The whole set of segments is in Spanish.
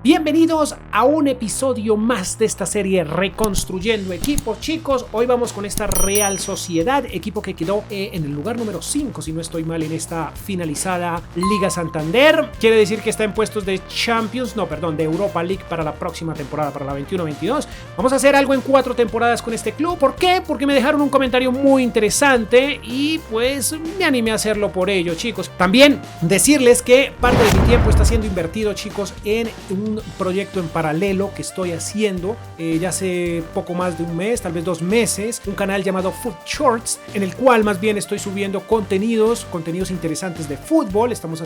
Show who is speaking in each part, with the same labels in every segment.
Speaker 1: Bienvenidos a un episodio más de esta serie Reconstruyendo Equipos, chicos. Hoy vamos con esta Real Sociedad, equipo que quedó en el lugar número 5, si no estoy mal, en esta finalizada Liga Santander. Quiere decir que está en puestos de Champions, no, perdón, de Europa League para la próxima temporada, para la 21-22. Vamos a hacer algo en 4 temporadas con este club. ¿Por qué? Porque me dejaron un comentario muy interesante y pues me animé a hacerlo por ello, chicos. También decirles que parte de mi tiempo está siendo invertido, chicos, en un proyecto en paralelo que estoy haciendo ya hace poco más de un mes, tal vez 2 meses, un canal llamado Foot Shorts, en el cual más bien estoy subiendo contenidos interesantes de fútbol. Estamos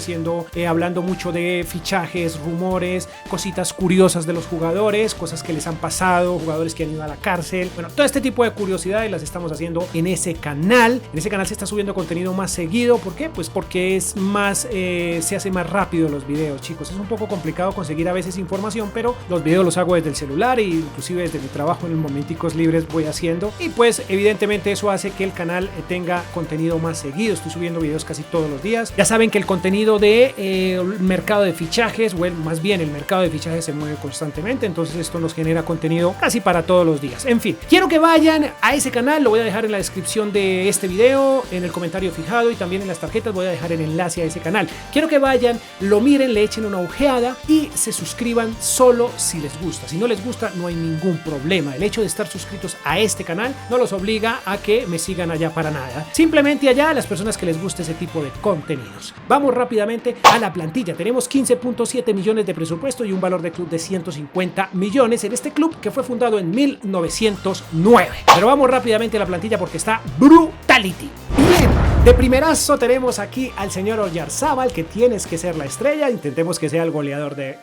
Speaker 1: hablando mucho de fichajes, rumores, cositas curiosas de los jugadores, cosas que les han pasado, jugadores que han ido a la cárcel, bueno, todo este tipo de curiosidades las estamos haciendo en ese canal. En ese canal se está subiendo contenido más seguido. ¿Por qué? Pues porque es más, se hace más rápido los videos, chicos. Es un poco complicado conseguir a veces información, pero los videos los hago desde el celular e inclusive desde mi trabajo en los momenticos libres voy haciendo, y pues evidentemente eso hace que el canal tenga contenido más seguido. Estoy subiendo videos casi todos los días. Ya saben que el contenido de mercado de fichajes, bueno, más bien el mercado de fichajes se mueve constantemente, entonces esto nos genera contenido casi para todos los días. En fin, quiero que vayan a ese canal, lo voy a dejar en la descripción de este video, en el comentario fijado, y también en las tarjetas voy a dejar el enlace a ese canal. Quiero que vayan, lo miren, le echen una ojeada y se suscriban solo si les gusta. Si no les gusta, no hay ningún problema. El hecho de estar suscritos a este canal no los obliga a que me sigan allá para nada. Simplemente allá a las personas que les guste ese tipo de contenidos. Vamos rápidamente a la plantilla. Tenemos 15.7 millones de presupuesto y un valor de club de 150 millones en este club que fue fundado en 1909. Pero vamos rápidamente a la plantilla porque está brutality. Bien. De primerazo tenemos aquí al señor Oyarzábal, que tienes que ser la estrella. Intentemos que sea el goleador de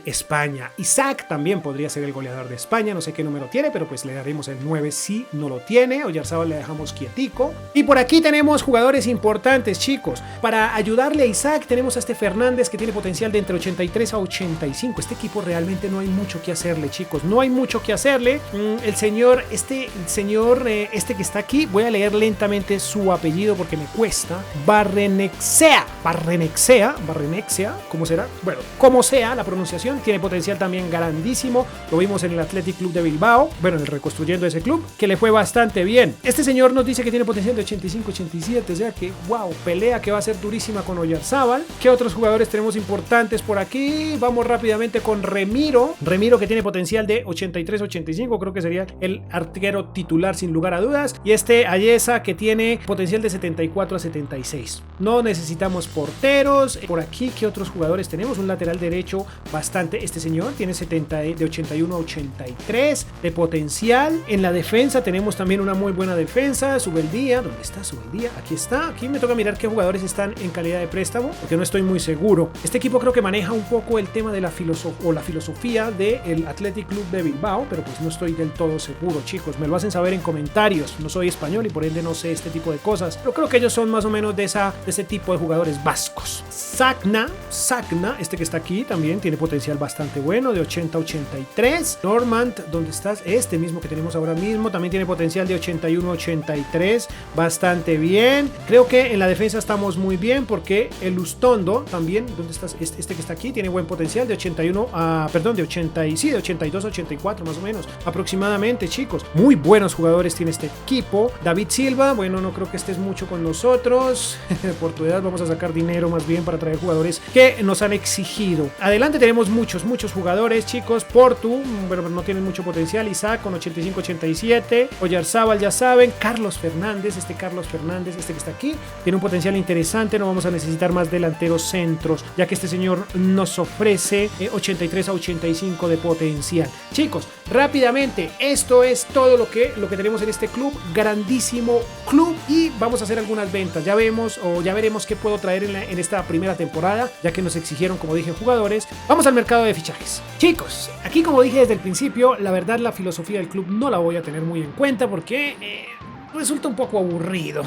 Speaker 1: España. Isaac también podría ser el goleador de España. No sé qué número tiene, pero pues le daremos el 9 si no lo tiene. Oyarzábal le dejamos quietico. Y por aquí tenemos jugadores importantes, chicos. Para ayudarle a Isaac tenemos a este Fernández, que tiene potencial de entre 83 a 85. Este equipo realmente no hay mucho que hacerle, chicos. No hay mucho que hacerle. Este que está aquí, voy a leer lentamente su apellido porque me cuesta. Barrenechea, ¿cómo será? Bueno, como sea la pronunciación, tiene potencial también grandísimo. Lo vimos en el Athletic Club de Bilbao, bueno, en el Reconstruyendo ese club, que le fue bastante bien. Este señor nos dice que tiene potencial de 85-87, o sea que, wow, pelea que va a ser durísima con Oyarzábal. ¿Qué otros jugadores tenemos importantes por aquí? Vamos rápidamente con Remiro, que tiene potencial de 83-85, creo que sería el arquero titular sin lugar a dudas. Y este Ayesa, que tiene potencial de 74 a 76. No necesitamos porteros. Por aquí, ¿qué otros jugadores tenemos? Un lateral derecho bastante. Este señor tiene de 81 a 83 de potencial. En la defensa tenemos también una muy buena defensa. Subeldía, ¿dónde está Subeldía? Aquí está. Aquí me toca mirar qué jugadores están en calidad de préstamo, porque no estoy muy seguro. Este equipo creo que maneja un poco el tema de la filosofía del Athletic Club de Bilbao, pero pues no estoy del todo seguro, chicos. Me lo hacen saber en comentarios. No soy español y por ende no sé este tipo de cosas, pero creo que ellos son más o menos de ese tipo de jugadores vascos. Sagna, este que está aquí también tiene potencial bastante bueno, de 80 a 83. Normand, ¿dónde estás? Este mismo que tenemos ahora mismo también tiene potencial de 81 a 83, bastante bien. Creo que en la defensa estamos muy bien porque el Ustondo también, ¿dónde estás? Este que está aquí tiene buen potencial de 82 a 84 más o menos aproximadamente, chicos. Muy buenos jugadores tiene este equipo. David Silva, bueno, no creo que estés mucho con nosotros. Por tu edad vamos a sacar dinero más bien para traer jugadores que nos han exigido. Adelante tenemos muchos jugadores, chicos. Portu, pero no tienen mucho potencial. Isaac con 85-87. Oyarzábal, ya saben. Carlos Fernández, este que está aquí, tiene un potencial interesante. No vamos a necesitar más delanteros centros, ya que este señor nos ofrece 83 a 85 de potencial. Chicos, rápidamente, esto es todo lo que tenemos en este club. Grandísimo club, y vamos a hacer algunas ventas. Ya veremos qué puedo traer en esta primera temporada, ya que nos exigieron, como dije, jugadores. Vamos al mercado de fichajes. Chicos, aquí como dije desde el principio, la verdad la filosofía del club no la voy a tener muy en cuenta porque resulta un poco aburrido,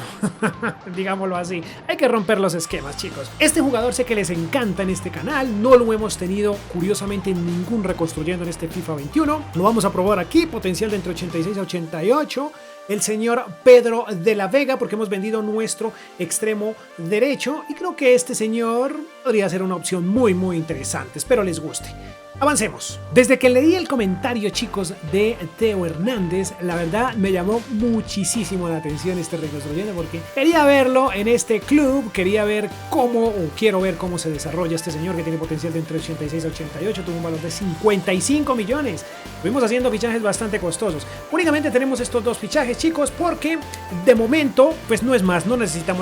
Speaker 1: digámoslo así. Hay que romper los esquemas, chicos. Este jugador sé que les encanta en este canal, no lo hemos tenido curiosamente en ningún Reconstruyendo en este FIFA 21. Lo vamos a probar aquí, potencial de entre 86 a 88. El señor Pedro de la Vega, porque hemos vendido nuestro extremo derecho y creo que este señor podría ser una opción muy interesante. Espero les guste. Avancemos. Desde que leí el comentario, chicos, de Theo Hernández, la verdad me llamó muchísimo la atención este reconstruyendo porque quería verlo en este club, quería ver quiero ver cómo se desarrolla este señor que tiene potencial de entre 86 a 88, tuvo un valor de 55 millones. Fuimos haciendo fichajes bastante costosos. Únicamente tenemos estos dos fichajes, chicos, porque de momento, pues no es más,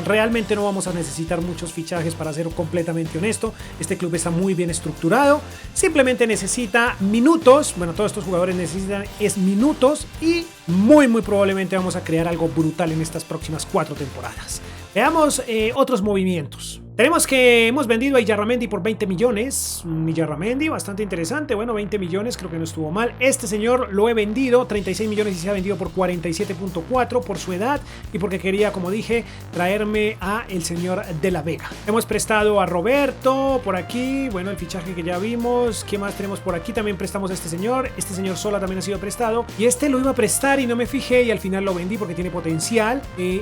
Speaker 1: realmente no vamos a necesitar muchos fichajes para ser completamente honesto. Este club está muy bien estructurado, simplemente necesita minutos, bueno, todos estos jugadores necesitan minutos y muy probablemente vamos a crear algo brutal en estas próximas 4 temporadas. Veamos otros movimientos. Tenemos que hemos vendido a Illarramendi por 20 millones. Illarramendi, bastante interesante. Bueno, 20 millones, creo que no estuvo mal. Este señor lo he vendido, 36 millones y se ha vendido por 47.4 por su edad y porque quería, como dije, traerme a el señor de la Vega. Hemos prestado a Roberto por aquí. Bueno, el fichaje que ya vimos. ¿Qué más tenemos por aquí? También prestamos a este señor. Este señor Sola también ha sido prestado. Y este lo iba a prestar y no me fijé y al final lo vendí porque tiene potencial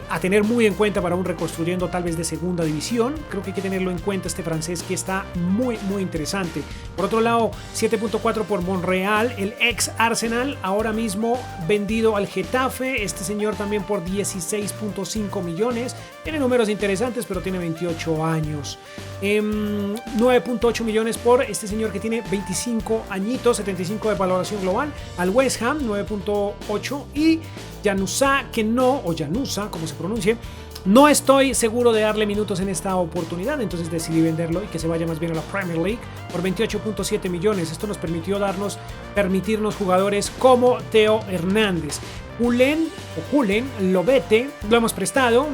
Speaker 1: a tener muy en cuenta para un reconstruyendo tal vez de segunda división. Creo que hay que tenerlo en cuenta este francés que está muy interesante. Por otro lado, 7.4 por Monreal, el ex Arsenal, ahora mismo vendido al Getafe. Este señor también por 16.5 millones. Tiene números interesantes, pero tiene 28 años. 9.8 millones por este señor que tiene 25 añitos, 75 de valoración global. Al West Ham, 9.8. Y Llanusa, o Llanusa, como se pronuncie, no estoy seguro de darle minutos en esta oportunidad, entonces decidí venderlo y que se vaya más bien a la Premier League por 28.7 millones. Esto nos permitió permitirnos jugadores como Theo Hernández. Julen Lobete, lo hemos prestado,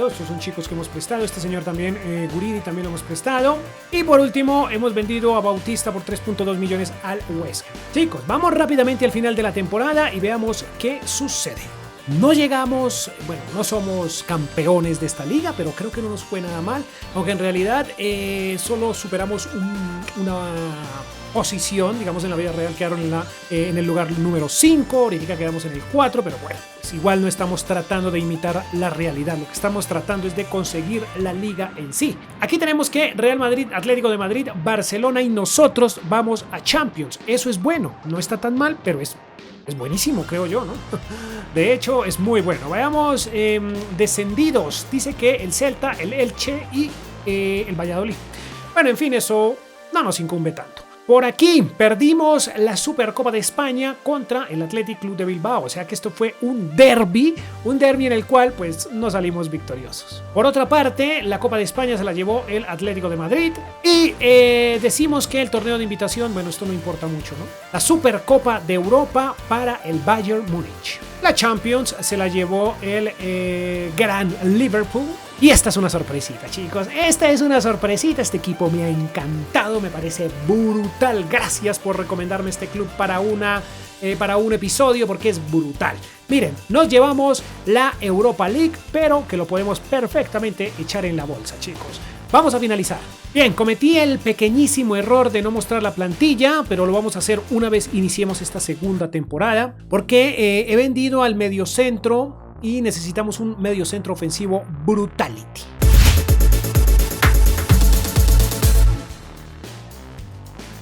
Speaker 1: estos son chicos que hemos prestado, este señor también, Guridi también lo hemos prestado. Y por último, hemos vendido a Bautista por 3.2 millones al West Ham. Chicos, vamos rápidamente al final de la temporada y veamos qué sucede. No llegamos, bueno, no somos campeones de esta liga, pero creo que no nos fue nada mal, aunque en realidad solo superamos una posición, digamos en la vida real quedaron en el lugar número 5, ahorita quedamos en el 4, pero bueno, pues igual no estamos tratando de imitar la realidad, lo que estamos tratando es de conseguir la liga en sí. Aquí tenemos que Real Madrid, Atlético de Madrid, Barcelona y nosotros vamos a Champions, eso es bueno, no está tan mal, pero es buenísimo, creo yo, ¿no? De hecho, es muy bueno. Veamos, descendidos. Dice que el Celta, el Elche y el Valladolid. Bueno, en fin, eso no nos incumbe tanto. Por aquí perdimos la Supercopa de España contra el Athletic Club de Bilbao, o sea que esto fue un derbi en el cual pues no salimos victoriosos. Por otra parte, la Copa de España se la llevó el Atlético de Madrid y decimos que el torneo de invitación, bueno, esto no importa mucho, ¿no? La Supercopa de Europa para el Bayern Múnich. La Champions se la llevó el Gran Liverpool. Y esta es una sorpresita, chicos. Esta es una sorpresita. Este equipo me ha encantado, me parece brutal. Gracias por recomendarme este club para un episodio porque es brutal. Miren, nos llevamos la Europa League, pero que lo podemos perfectamente echar en la bolsa, chicos. Vamos a finalizar. Bien, cometí el pequeñísimo error de no mostrar la plantilla, pero lo vamos a hacer una vez iniciemos esta segunda temporada, porque he vendido al mediocentro y necesitamos un mediocentro ofensivo brutality.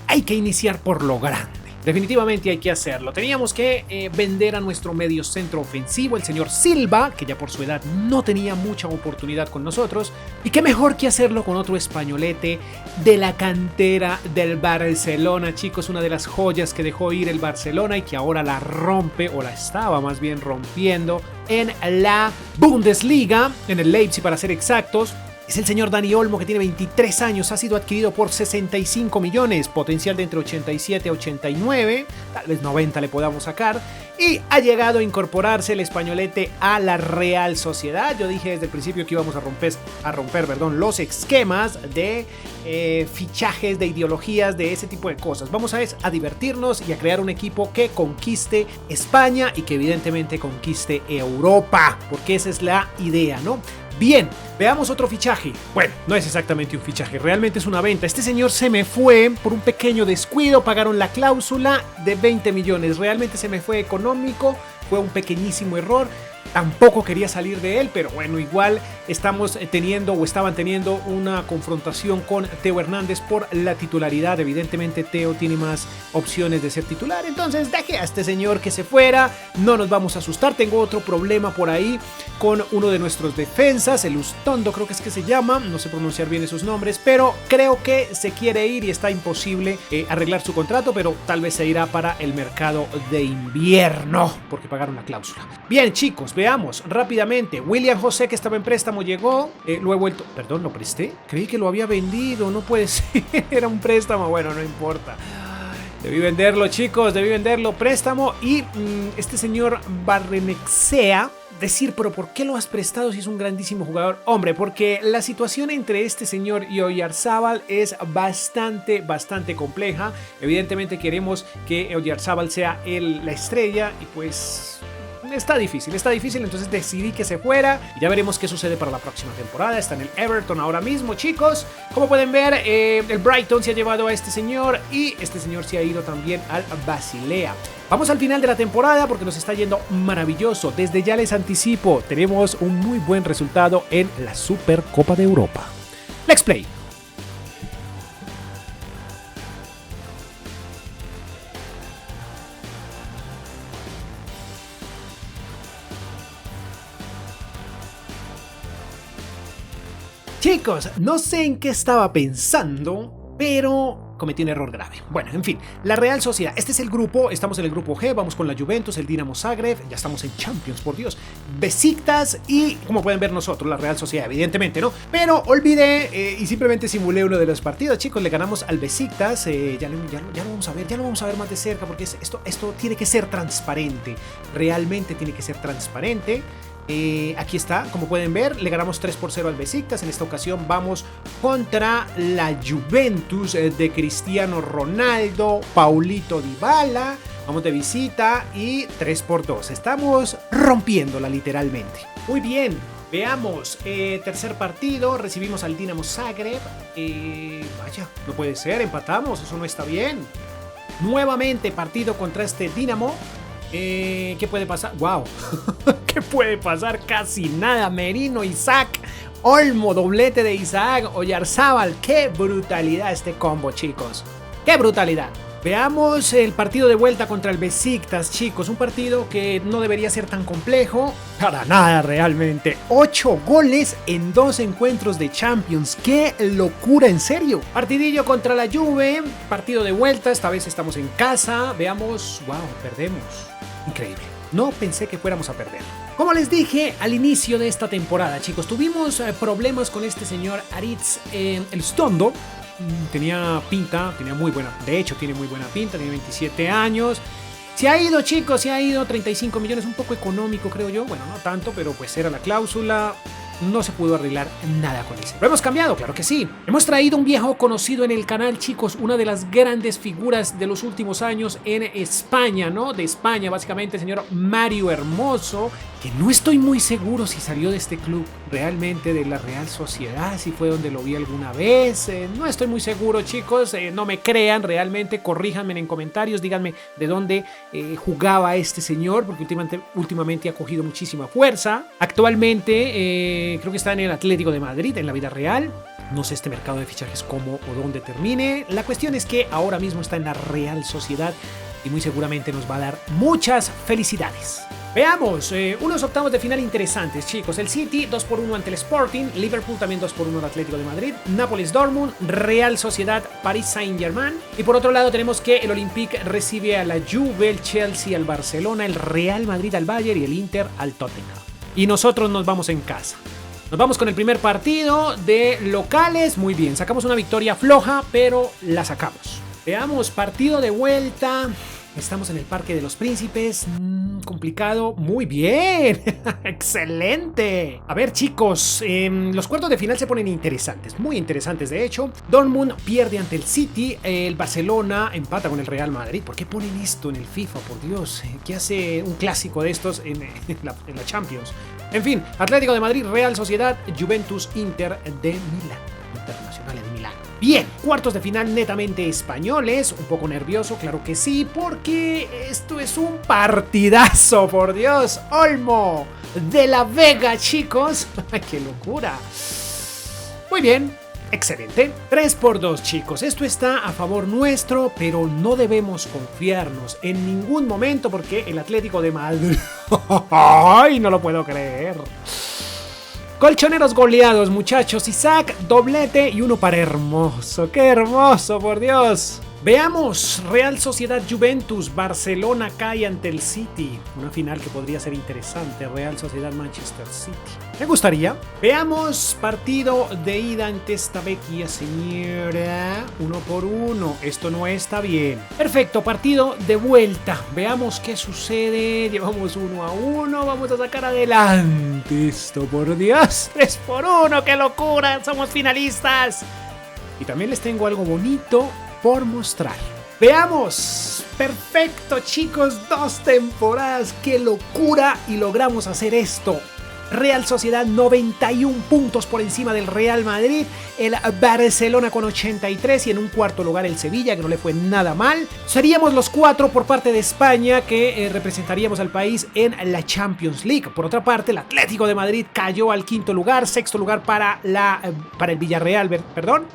Speaker 1: Hay que iniciar por lo grande. Definitivamente hay que hacerlo. Teníamos que vender a nuestro mediocentro ofensivo, el señor Silva, que ya por su edad no tenía mucha oportunidad con nosotros. Y qué mejor que hacerlo con otro españolete de la cantera del Barcelona, chicos. Una de las joyas que dejó ir el Barcelona y que ahora la rompe, o la estaba más bien rompiendo, en la Bundesliga, en el Leipzig para ser exactos. Es el señor Dani Olmo, que tiene 23 años, ha sido adquirido por 65 millones, potencial de entre 87 a 89, tal vez 90 le podamos sacar, y ha llegado a incorporarse el españolete a la Real Sociedad. Yo dije desde el principio que íbamos a romper los esquemas de fichajes, de ideologías, de ese tipo de cosas. Vamos a divertirnos y a crear un equipo que conquiste España y que evidentemente conquiste Europa, porque esa es la idea, ¿no? Bien, veamos otro fichaje. Bueno, no es exactamente un fichaje, realmente es una venta. Este señor se me fue por un pequeño descuido, pagaron la cláusula de 20 millones. Realmente se me fue económico, fue un pequeñísimo error. tampoco quería salir de él, pero bueno, igual estamos teniendo o estaban teniendo una confrontación con Teo Hernández por la titularidad. Evidentemente Teo tiene más opciones de ser titular, entonces deje a este señor que se fuera, no nos vamos a asustar. Tengo otro problema por ahí con uno de nuestros defensas, el Ustondo creo que es que se llama, no sé pronunciar bien esos nombres, pero creo que se quiere ir y está imposible arreglar su contrato, pero tal vez se irá para el mercado de invierno porque pagaron la cláusula. Bien chicos, veamos rápidamente. William José, que estaba en préstamo, llegó, lo he vuelto, perdón, lo presté, creí que lo había vendido, no puede ser, era un préstamo, bueno, no importa. Debí venderlo, chicos, debí venderlo, préstamo. Y este señor Barrenexea, decir, pero ¿por qué lo has prestado si es un grandísimo jugador? Hombre, porque la situación entre este señor y Oyarzábal es bastante compleja. Evidentemente queremos que Oyarzábal sea la estrella y pues está difícil, entonces decidí que se fuera y ya veremos qué sucede para la próxima temporada. Está en el Everton ahora mismo, chicos. Como pueden ver, el Brighton se ha llevado a este señor y este señor se ha ido también al Basilea. Vamos al final de la temporada porque nos está yendo maravilloso. Desde ya les anticipo, tenemos un muy buen resultado en la Supercopa de Europa. Let's play. Chicos, no sé en qué estaba pensando, pero cometí un error grave. Bueno, en fin, la Real Sociedad, este es el grupo, estamos en el grupo G, vamos con la Juventus, el Dinamo Zagreb, ya estamos en Champions, por Dios, Besiktas y, como pueden ver nosotros, la Real Sociedad, evidentemente, ¿no? Pero olvidé y simplemente simulé uno de los partidos, chicos, le ganamos al Besiktas, ya lo vamos a ver más de cerca, porque esto tiene que ser transparente, realmente tiene que ser transparente. Aquí está, como pueden ver, le ganamos 3-0 al Besiktas. En esta ocasión vamos contra la Juventus de Cristiano Ronaldo, Paulito Dybala. Vamos de visita y 3-2. Estamos rompiéndola literalmente. Muy bien, veamos, tercer partido, recibimos al Dinamo Zagreb. Vaya, no puede ser, empatamos, eso no está bien. Nuevamente partido contra este Dinamo. ¿Qué puede pasar? ¡Wow! ¿Qué puede pasar? Casi nada. Merino, Isaac, Olmo, doblete de Isaac, Oyarzábal. ¡Qué brutalidad este combo, chicos! ¡Qué brutalidad! Veamos el partido de vuelta contra el Besiktas, chicos. Un partido que no debería ser tan complejo. Para nada, realmente. 8 goles en 2 encuentros de Champions. ¡Qué locura, en serio! Partidillo contra la Juve. Partido de vuelta. Esta vez estamos en casa. Veamos. ¡Wow! Perdemos. Increíble. No pensé que fuéramos a perder. Como les dije al inicio de esta temporada, chicos, tuvimos problemas con este señor Aritz Elizondo. Tenía pinta, tenía muy buena, de hecho tiene muy buena pinta, tiene 27 años. Se ha ido, chicos, se ha ido, 35 millones, un poco económico creo yo, bueno, no tanto, pero pues era la cláusula. No se pudo arreglar nada con él. ¿Lo hemos cambiado? Claro que sí. Hemos traído un viejo conocido en el canal, chicos, una de las grandes figuras de los últimos años en España, ¿no? De España, básicamente, el señor Mario Hermoso, que no estoy muy seguro si salió de este club realmente, de la Real Sociedad, si fue donde lo vi alguna vez. No estoy muy seguro, chicos, no me crean realmente, corríjanme en comentarios, díganme de dónde jugaba este señor, porque últimamente ha cogido muchísima fuerza. Actualmente creo que está en el Atlético de Madrid, en la vida real. No sé este mercado de fichajes cómo o dónde termine. La cuestión es que ahora mismo está en la Real Sociedad y muy seguramente nos va a dar muchas felicidades. Veamos, unos octavos de final interesantes, chicos. El City 2-1 ante el Sporting, Liverpool también 2-1 al Atlético de Madrid, Nápoles Dortmund, Real Sociedad Paris Saint-Germain. Y por otro lado tenemos que el Olympique recibe a la Juve, el Chelsea al Barcelona, el Real Madrid al Bayern y el Inter al Tottenham. Y nosotros nos vamos en casa. Nos vamos con el primer partido de locales. Muy bien, sacamos una victoria floja, pero la sacamos. Veamos, partido de vuelta. Estamos en el Parque de los Príncipes. Complicado. Muy bien. Excelente. A ver, chicos, los cuartos de final se ponen interesantes. Muy interesantes, de hecho. Dortmund pierde ante el City. El Barcelona empata con el Real Madrid. ¿Por qué ponen esto en el FIFA? Por Dios. ¿Qué hace un clásico de estos en la Champions? En fin, Atlético de Madrid, Real Sociedad, Juventus, Inter de Milán. Internacional. Vale, de milagro. Bien, cuartos de final netamente españoles, un poco nervioso, claro que sí, porque esto es un partidazo, por Dios. Olmo de la Vega, chicos. ¡Qué locura! Muy bien. Excelente. 3-2, chicos. Esto está a favor nuestro, pero no debemos confiarnos en ningún momento porque el Atlético de Madrid... ¡Ay, no lo puedo creer! Colchoneros goleados, muchachos. Isaac, doblete y uno para Hermoso. ¡Qué hermoso, por Dios! Veamos, Real Sociedad Juventus, Barcelona cae ante el City. Una final que podría ser interesante, Real Sociedad Manchester City. Me gustaría. Veamos, partido de ida ante esta vecchia señora. 1-1, esto no está bien. Perfecto, partido de vuelta. Veamos qué sucede. Llevamos 1-1, vamos a sacar adelante esto, por Dios. 3-1, qué locura, somos finalistas. Y también les tengo algo bonito por mostrar. Veamos. Perfecto, chicos, 2 temporadas, qué locura, y logramos hacer esto. Real Sociedad 91 puntos por encima del Real Madrid, el Barcelona con 83 y en un cuarto lugar el Sevilla, que no le fue nada mal. Seríamos los 4 por parte de España que representaríamos al país en la Champions League. Por otra parte, el Atlético de Madrid cayó al quinto lugar, sexto lugar para el Villarreal,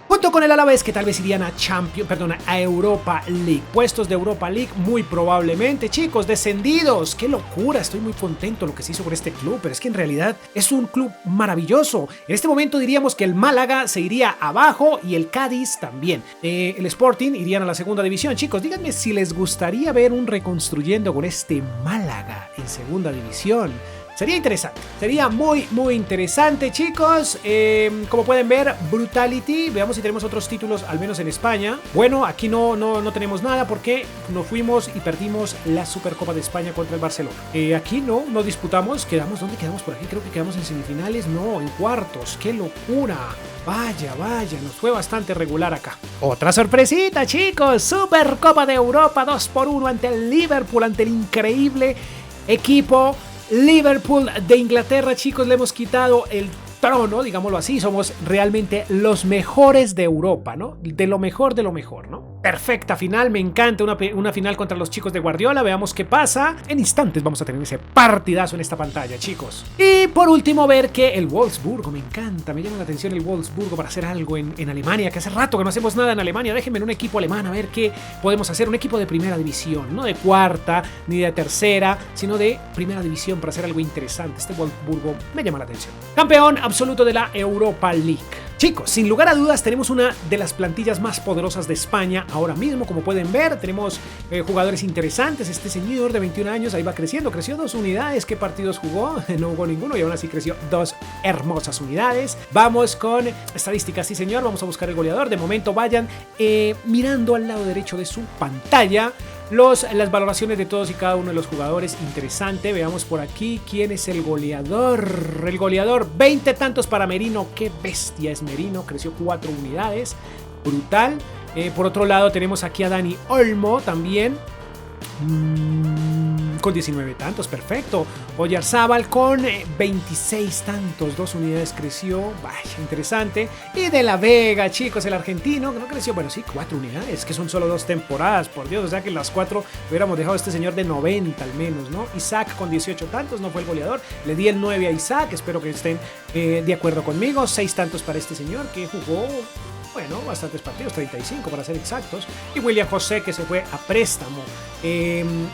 Speaker 1: junto con el Alavés, que tal vez irían a Europa League. Puestos de Europa League muy probablemente, chicos, descendidos. Qué locura, estoy muy contento de lo que se hizo por este club, pero es que en realidad es un club maravilloso. En este momento diríamos que el Málaga se iría abajo y el Cádiz también. El Sporting irían a la segunda división. Chicos, díganme si les gustaría ver un reconstruyendo con este Málaga en segunda división. Sería interesante, sería muy interesante, chicos. Como pueden ver, Brutality. Veamos si tenemos otros títulos, al menos en España. Bueno, aquí no tenemos nada porque nos fuimos y perdimos la Supercopa de España contra el Barcelona. Aquí no disputamos. ¿Dónde quedamos por aquí? Creo que quedamos en semifinales, no, en cuartos. ¡Qué locura! Vaya, nos fue bastante regular acá. Otra sorpresita, chicos. Supercopa de Europa 2-1 ante el Liverpool, ante el increíble equipo Liverpool de Inglaterra, chicos. Le hemos quitado el trono, digámoslo así. Somos realmente los mejores de Europa, ¿no? De lo mejor, ¿no? Perfecta final, me encanta una final contra los chicos de Guardiola. Veamos qué pasa. En instantes vamos a tener ese partidazo en esta pantalla, chicos. Y por último, ver que el Wolfsburgo, me encanta, me llama la atención el Wolfsburgo para hacer algo en Alemania, que hace rato que no hacemos nada en Alemania. Déjenme en un equipo alemán a ver qué podemos hacer. Un equipo de primera división, no de cuarta ni de tercera, sino de primera división para hacer algo interesante. Este Wolfsburgo me llama la atención. Campeón absoluto de la Europa League. Chicos, sin lugar a dudas tenemos una de las plantillas más poderosas de España ahora mismo. Como pueden ver, tenemos jugadores interesantes. Este señor de 21 años ahí va creciendo, creció 2 unidades. ¿Qué partidos jugó? No jugó ninguno y aún así creció 2 hermosas unidades. Vamos con estadísticas, sí señor, vamos a buscar el goleador. De momento vayan mirando al lado derecho de su pantalla las valoraciones de todos y cada uno de los jugadores. Interesante, veamos por aquí quién es el goleador. El goleador, 20 tantos para Merino. Qué bestia es Merino, creció 4 unidades, brutal. Por otro lado tenemos aquí a Dani Olmo también, con 19 tantos, perfecto. Oyarzábal con 26 tantos, 2 unidades creció, vaya, interesante. Y de la Vega, chicos, el argentino, que no creció, bueno, sí, 4 unidades, que son solo 2 temporadas, por Dios, o sea que las 4 hubiéramos dejado a este señor de 90 al menos, ¿no? Isaac con 18 tantos, no fue el goleador, le di el 9 a Isaac, espero que estén de acuerdo conmigo. 6 tantos para este señor que jugó, bueno, bastantes partidos, 35 para ser exactos. Y William José, que se fue a préstamo.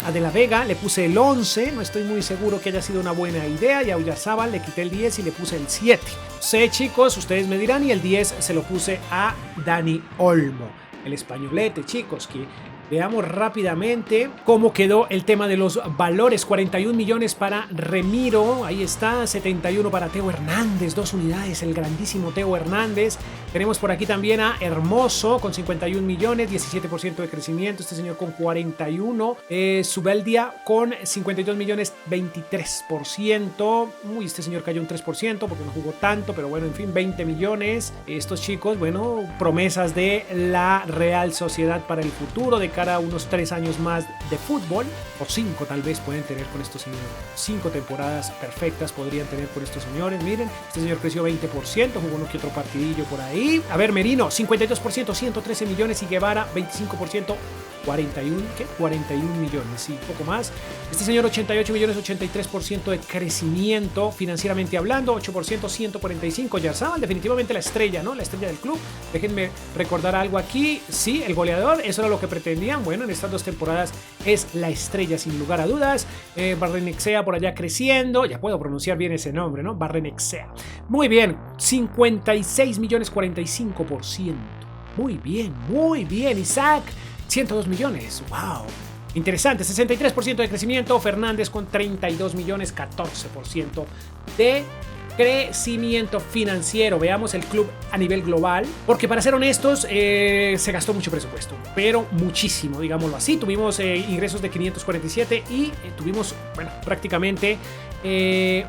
Speaker 1: A De la Vega le puse el 11, no estoy muy seguro que haya sido una buena idea. Y a Oyarzábal le quité el 10 y le puse el 7. No sé, chicos, ustedes me dirán. Y el 10 se lo puse a Dani Olmo, el españolete, chicos, que veamos rápidamente cómo quedó el tema de los valores. 41 millones para Remiro, ahí está. 71 para Teo Hernández, 2 unidades, el grandísimo Teo Hernández. Tenemos por aquí también a Hermoso con 51 millones, 17% de crecimiento. Este señor con 41. Subeldia con 52 millones, 23%. Uy, este señor cayó un 3% porque no jugó tanto, pero bueno, en fin, 20 millones. Estos chicos, bueno, promesas de la Real Sociedad para el futuro, de cara a unos 3 años más de fútbol, o 5 tal vez pueden tener con estos señores. 5 temporadas perfectas podrían tener con estos señores. Miren, este señor creció 20%, jugó uno que otro partidillo por ahí. A ver, Merino, 52%, 113 millones, y Guevara, 25%. 41 millones, sí, poco más. Este señor 88 millones, 83% de crecimiento financieramente hablando, 8%, 145. Yarzábal, definitivamente la estrella, ¿no? La estrella del club. Déjenme recordar algo aquí. Sí, el goleador, eso era lo que pretendían. Bueno, en estas 2 temporadas es la estrella sin lugar a dudas. Barrenechea por allá creciendo. Ya puedo pronunciar bien ese nombre, ¿no? Barrenechea. Muy bien, 56 millones, 45%. Muy bien, Isaac. 102 millones, wow. Interesante, 63% de crecimiento. Fernández con 32 millones, 14% de crecimiento financiero. Veamos el club a nivel global, porque para ser honestos se gastó mucho presupuesto, pero muchísimo, digámoslo así. Tuvimos ingresos de 547 y tuvimos, bueno, prácticamente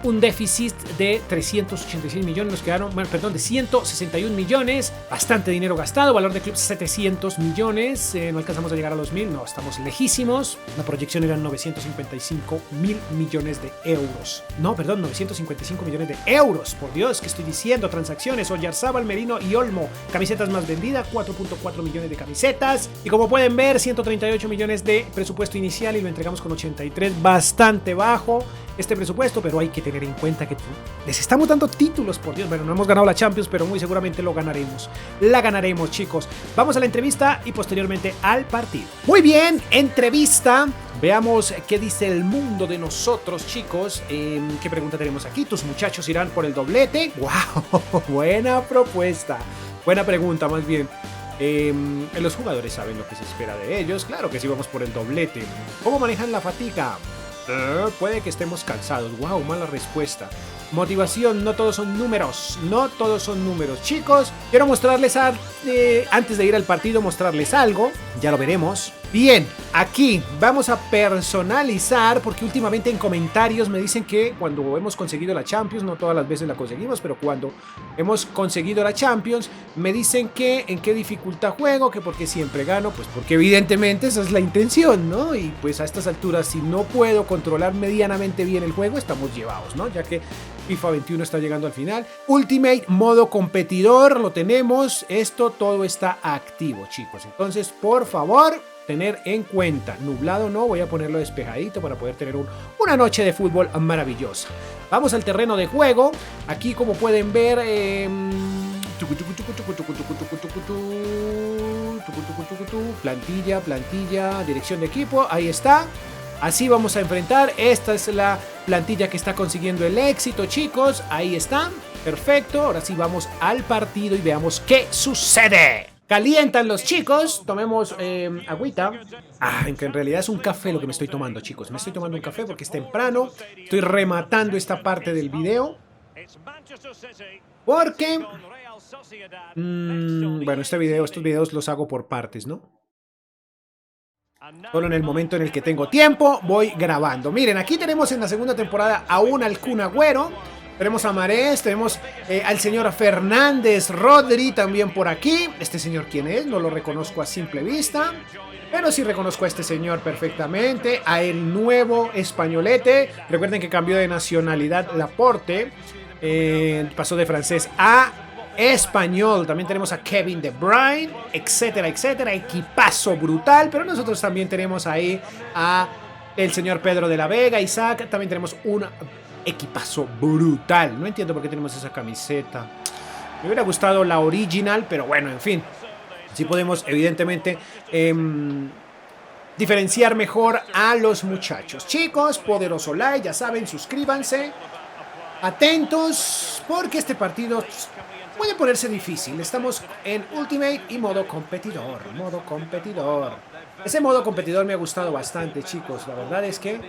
Speaker 1: un déficit de 386 millones. Nos quedaron, bueno, perdón, de 161 millones. Bastante dinero gastado. Valor de club 700 millones. No alcanzamos a llegar a los 1000. No, estamos lejísimos. La proyección eran 955 mil millones de euros. No, perdón, 955 millones de euros. Por Dios, ¿qué estoy diciendo? Transacciones: Oyarzábal, Merino y Olmo. Camisetas más vendidas, 4.4 millones de camisetas. Y como pueden ver, 138 millones de presupuesto inicial y lo entregamos con 83. Bastante bajo este presupuesto, pero hay que tener en cuenta que les estamos dando títulos, por Dios. Bueno, no hemos ganado la Champions, pero muy seguramente lo ganaremos. La ganaremos, chicos. Vamos a la entrevista y posteriormente al partido. Muy bien, entrevista. Veamos qué dice el mundo de nosotros, chicos. ¿Qué pregunta tenemos aquí? ¿Tus muchachos irán por el doblete? ¡Wow! Buena propuesta. Buena pregunta, más bien. Los jugadores saben lo que se espera de ellos. Claro que sí, vamos por el doblete. ¿Cómo manejan la fatiga? Puede que estemos cansados. Wow, mala respuesta. Motivación: no todos son números. No todos son números, chicos. Quiero mostrarles antes de ir al partido, mostrarles algo. Ya lo veremos. Bien, aquí vamos a personalizar, porque últimamente en comentarios me dicen que cuando hemos conseguido la Champions, no todas las veces la conseguimos, pero cuando hemos conseguido la Champions, me dicen que en qué dificultad juego, que porque siempre gano. Pues porque evidentemente esa es la intención, ¿no? Y pues a estas alturas, si no puedo controlar medianamente bien el juego, estamos llevados, ¿no? Ya que FIFA 21 está llegando al final. Ultimate, modo competidor, lo tenemos. Todo está activo, chicos. Entonces, por favor, tener en cuenta. Nublado no, voy a ponerlo despejadito para poder tener una noche de fútbol maravillosa. Vamos al terreno de juego. Aquí, como pueden ver, plantilla, dirección de equipo, ahí está. Así vamos a enfrentar. Esta es la plantilla que está consiguiendo el éxito, chicos. Ahí está, perfecto. Ahora sí vamos al partido y veamos qué sucede. Calientan los chicos, tomemos agüita. Que en realidad es un café lo que me estoy tomando, chicos. Me estoy tomando un café porque es temprano. Estoy rematando esta parte del video. Porque bueno, estos videos los hago por partes, ¿no? Solo en el momento en el que tengo tiempo voy grabando. Miren, aquí tenemos en la segunda temporada aún al Kun Agüero. Tenemos a Marés, tenemos al señor Fernández, Rodri también por aquí. ¿Este señor quién es? No lo reconozco a simple vista, pero sí reconozco a este señor perfectamente. A el nuevo españolete. Recuerden que cambió de nacionalidad Laporte. Pasó de francés a español. También tenemos a Kevin De Bruyne, etcétera, etcétera. Equipazo brutal. Pero nosotros también tenemos ahí a el señor Pedro de la Vega, Isaac. También tenemos un equipazo brutal. No entiendo por qué tenemos esa camiseta. Me hubiera gustado la original, pero bueno, en fin. Sí podemos, evidentemente, diferenciar mejor a los muchachos. Chicos, poderoso like, ya saben, suscríbanse. Atentos, porque este partido puede ponerse difícil. Estamos en Ultimate y modo competidor. Ese modo competidor me ha gustado bastante, chicos. La verdad es que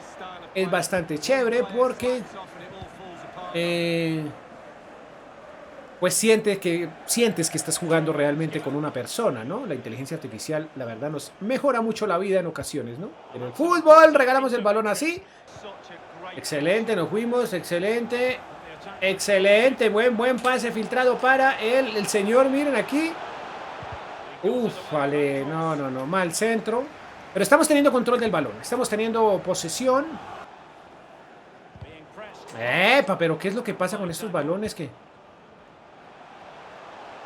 Speaker 1: es bastante chévere porque pues sientes que estás jugando realmente con una persona, ¿no? La inteligencia artificial, la verdad, nos mejora mucho la vida en ocasiones, ¿no? En el fútbol regalamos el balón así. Excelente, nos fuimos, excelente. Buen pase filtrado para el señor, miren aquí. Vale, no, mal centro. Pero estamos teniendo control del balón. Estamos teniendo posesión. ¡Epa! Pero ¿qué es lo que pasa con estos balones que...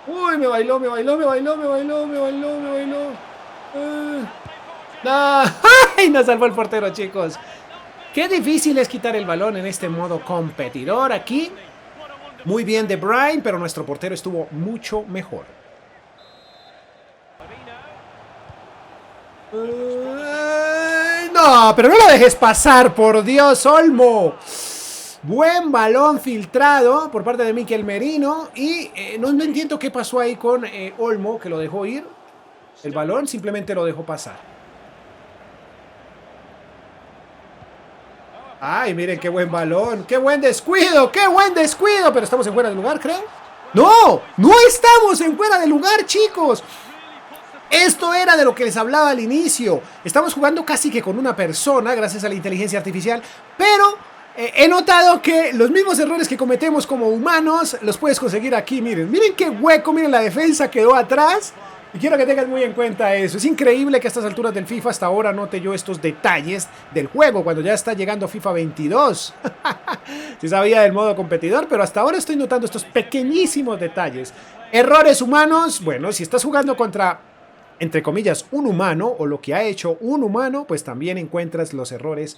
Speaker 1: Uy, me bailó. No. ¡Ay! Nos salvó el portero, chicos. Qué difícil es quitar el balón en este modo competidor aquí. Muy bien De Bruyne, pero nuestro portero estuvo mucho mejor. No, pero no lo dejes pasar, por Dios, Olmo. Buen balón filtrado por parte de Mikel Merino. Y no entiendo qué pasó ahí con Olmo, que lo dejó ir. El balón simplemente lo dejó pasar. Ay, miren qué buen balón. Qué buen descuido. Pero estamos en fuera de lugar, ¿creen? No, no estamos en fuera de lugar, chicos. Esto era de lo que les hablaba al inicio. Estamos jugando casi que con una persona, gracias a la inteligencia artificial. Pero he notado que los mismos errores que cometemos como humanos los puedes conseguir aquí. Miren qué hueco. Miren, la defensa quedó atrás. Y quiero que tengan muy en cuenta eso. Es increíble que a estas alturas del FIFA hasta ahora note yo estos detalles del juego, cuando ya está llegando FIFA 22. Sí sabía del modo competidor, pero hasta ahora estoy notando estos pequeñísimos detalles. Errores humanos. Bueno, si estás jugando contra, entre comillas, un humano, o lo que ha hecho un humano, pues también encuentras los errores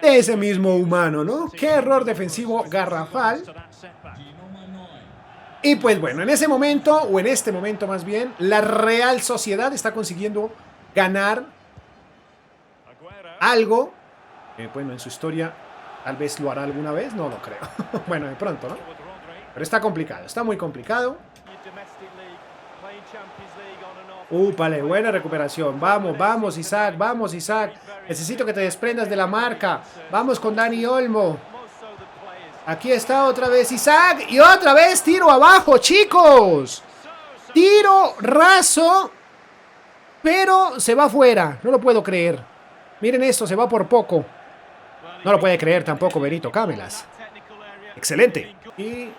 Speaker 1: de ese mismo humano, ¿no? Qué error defensivo garrafal. Y pues bueno, en ese momento, o en este momento más bien, la Real Sociedad está consiguiendo ganar algo. Bueno, en su historia tal vez lo hará alguna vez, no lo creo. Bueno, de pronto, ¿no? Pero está complicado, está muy complicado. Vale, buena recuperación. Vamos, Isaac, Necesito que te desprendas de la marca. Vamos con Dani Olmo. Aquí está otra vez Isaac. Y otra vez tiro abajo, chicos. Tiro raso. Pero se va fuera. No lo puedo creer. Miren esto, se va por poco. No lo puede creer tampoco Benito Cámelas. Excelente. Y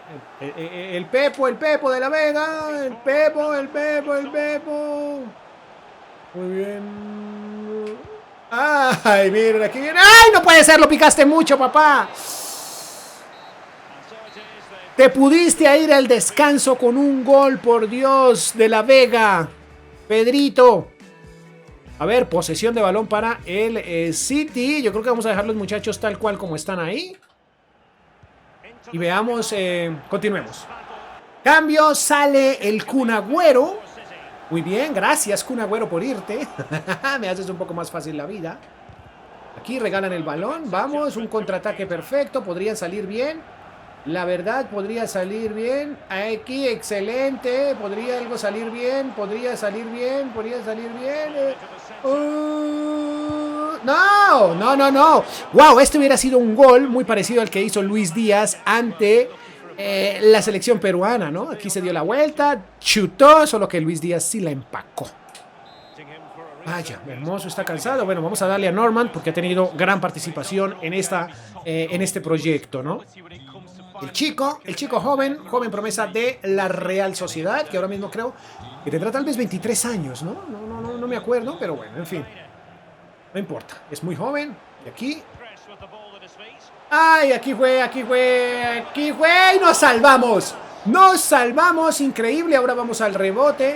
Speaker 1: el Pepo de la Vega. El Pepo. Muy bien. Ay, miren, aquí viene. ¡Ay, no puede ser! Lo picaste mucho, papá. Te pudiste ir al descanso con un gol, por Dios, de la Vega. Pedrito. A ver, posesión de balón para el City. Yo creo que vamos a dejar los muchachos tal cual como están ahí. Y veamos, continuemos. Cambio, sale el Kun Agüero. Muy bien, gracias Kun Agüero por irte. Me haces un poco más fácil la vida. Aquí regalan el balón. Vamos, un contraataque perfecto. Podrían salir bien. La verdad, podría salir bien. Aquí, excelente. Podría algo salir bien. No. Wow, este hubiera sido un gol muy parecido al que hizo Luis Díaz ante la selección peruana, ¿no? Aquí se dio la vuelta, chutó, solo que Luis Díaz sí la empacó. Vaya, hermoso, está cansado. Bueno, vamos a darle a Norman porque ha tenido gran participación en este proyecto, ¿no? El chico joven promesa de la Real Sociedad, que ahora mismo creo que tendrá tal vez 23 años, ¿no? No me acuerdo, pero bueno, en fin. No importa, es muy joven. Y aquí... ¡Ay! Aquí fue y nos salvamos, increíble. Ahora vamos al rebote.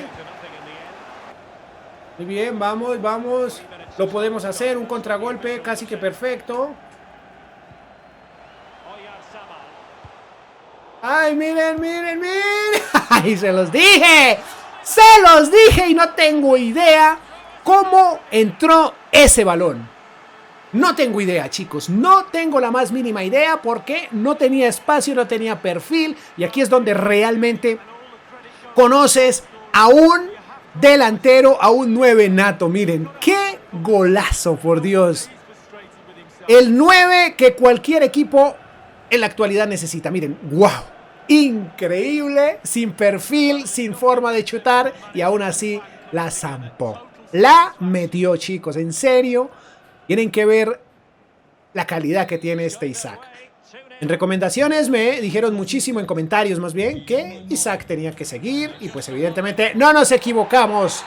Speaker 1: Muy bien, vamos. Lo podemos hacer, un contragolpe casi que perfecto. ¡Ay, miren! ¡Ay, se los dije! Y no tengo idea cómo entró ese balón. No tengo idea, chicos. No tengo la más mínima idea porque no tenía espacio, no tenía perfil. Y aquí es donde realmente conoces a un delantero, a un 9 nato. Miren, qué golazo, por Dios. El 9 que cualquier equipo en la actualidad necesita. Miren, wow, increíble, sin perfil, sin forma de chutar y aún así la zampó. La metió, chicos, en serio. Tienen que ver la calidad que tiene este Isaac. En recomendaciones me dijeron muchísimo, en comentarios más bien, que Isaac tenía que seguir y pues evidentemente no nos equivocamos.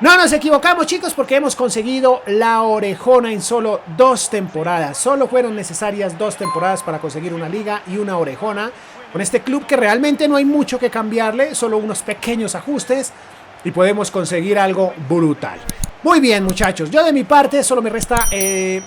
Speaker 1: No nos equivocamos, chicos, porque hemos conseguido la orejona en solo 2 temporadas. Solo fueron necesarias 2 temporadas para conseguir una liga y una orejona. Con este club que realmente no hay mucho que cambiarle, solo unos pequeños ajustes y podemos conseguir algo brutal. Muy bien, muchachos, yo de mi parte solo me resta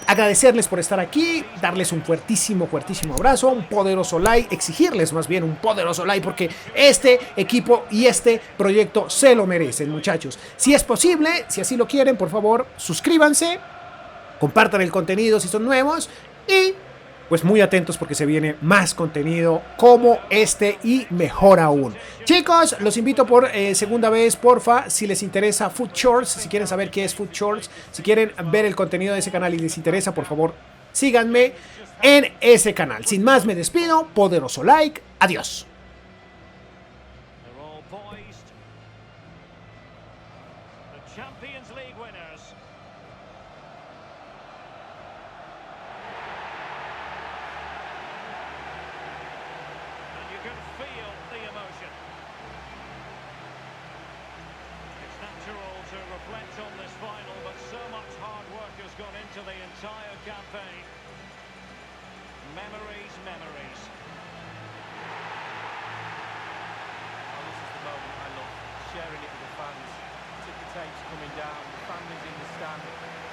Speaker 1: agradecerles por estar aquí, darles un fuertísimo abrazo, un poderoso like, exigirles más bien un poderoso like porque este equipo y este proyecto se lo merecen, muchachos. Si es posible, si así lo quieren, por favor, suscríbanse, compartan el contenido si son nuevos y pues muy atentos porque se viene más contenido como este y mejor aún. Chicos, los invito por segunda vez, porfa, si les interesa Food Shorts, si quieren saber qué es Food Shorts, si quieren ver el contenido de ese canal y les interesa, por favor, síganme en ese canal. Sin más, me despido, poderoso like, adiós.
Speaker 2: Feel the emotion. It's natural to reflect on this final, but so much hard work has gone into the entire campaign. Memories, memories.
Speaker 3: Oh, this is the moment I love, sharing it with the fans. Ticker tapes coming down, the families in the stand,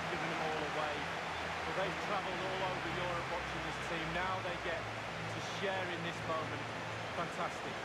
Speaker 3: giving them all away. But they've travelled all over Europe watching this team. Now they get to share in this moment. Fantastic.